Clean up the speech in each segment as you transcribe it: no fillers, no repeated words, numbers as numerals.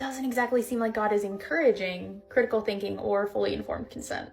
doesn't exactly seem like God is encouraging critical thinking or fully informed consent.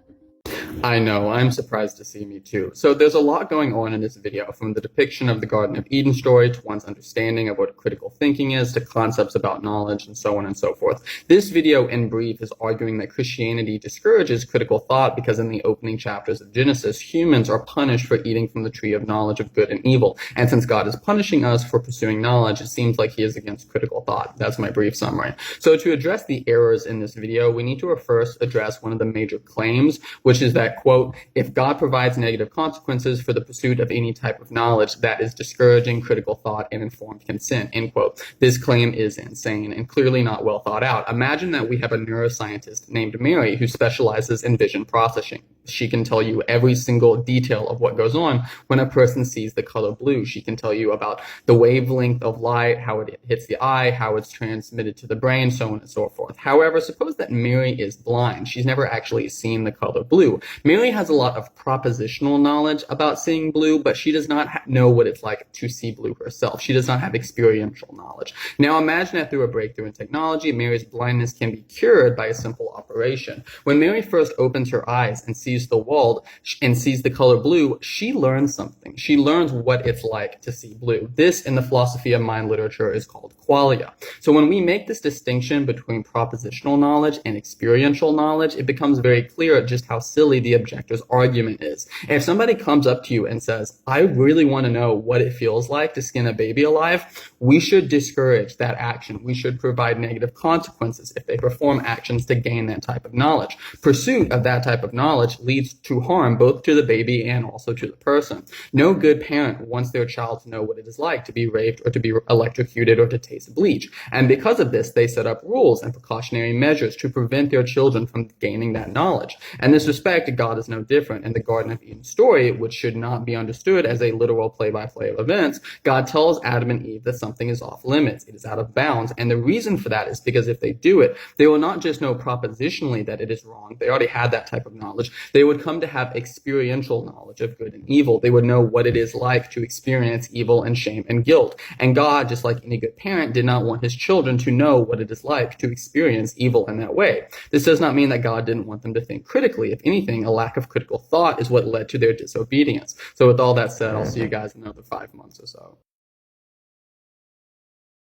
I know, I'm surprised to see me too. So there's a lot going on in this video, from the depiction of the Garden of Eden story to one's understanding of what critical thinking is, to concepts about knowledge, and so on and so forth. This video, in brief, is arguing that Christianity discourages critical thought because in the opening chapters of Genesis, humans are punished for eating from the tree of knowledge of good and evil. And since God is punishing us for pursuing knowledge, it seems like he is against critical thought. That's my brief summary. So to address the errors in this video, we need to first address one of the major claims, which is that, quote, if God provides negative consequences for the pursuit of any type of knowledge, that is discouraging critical thought and informed consent, end quote. This claim is insane and clearly not well thought out. Imagine that we have a neuroscientist named Mary who specializes in vision processing. She can tell you every single detail of what goes on when a person sees the color blue. She can tell you about the wavelength of light, how it hits the eye, how it's transmitted to the brain, so on and so forth. However, suppose that Mary is blind. She's never actually seen the color blue. Mary has a lot of propositional knowledge about seeing blue, but she does not know what it's like to see blue herself. She does not have experiential knowledge. Now imagine that through a breakthrough in technology, Mary's blindness can be cured by a simple operation. When Mary first opens her eyes and sees the world and sees the color blue, she learns something. She learns what it's like to see blue. This, in the philosophy of mind literature, is called qualia. So when we make this distinction between propositional knowledge and experiential knowledge, it becomes very clear just how silly the objector's argument is. And if somebody comes up to you and says, I really want to know what it feels like to skin a baby alive, we should discourage that action. We should provide negative consequences if they perform actions to gain that type of knowledge. Pursuit of that type of knowledge leads to harm both to the baby and also to the person. No good parent wants their child to know what it is like to be raped or to be electrocuted or to taste bleach. And because of this, they set up rules and precautionary measures to prevent their children from gaining that knowledge. In this respect, God is no different. In the Garden of Eden story, which should not be understood as a literal play-by-play of events, God tells Adam and Eve that something is off limits. It is out of bounds. And the reason for that is because if they do it, they will not just know propositionally that it is wrong. They already had that type of knowledge. They would come to have experiential knowledge of good and evil. They would know what it is like to experience evil and shame and guilt. And God, just like any good parent, did not want his children to know what it is like to experience evil in that way. This does not mean that God didn't want them to think critically. If anything, a lack of critical thought is what led to their disobedience. So with all that said, I'll see you guys in another 5 months or so.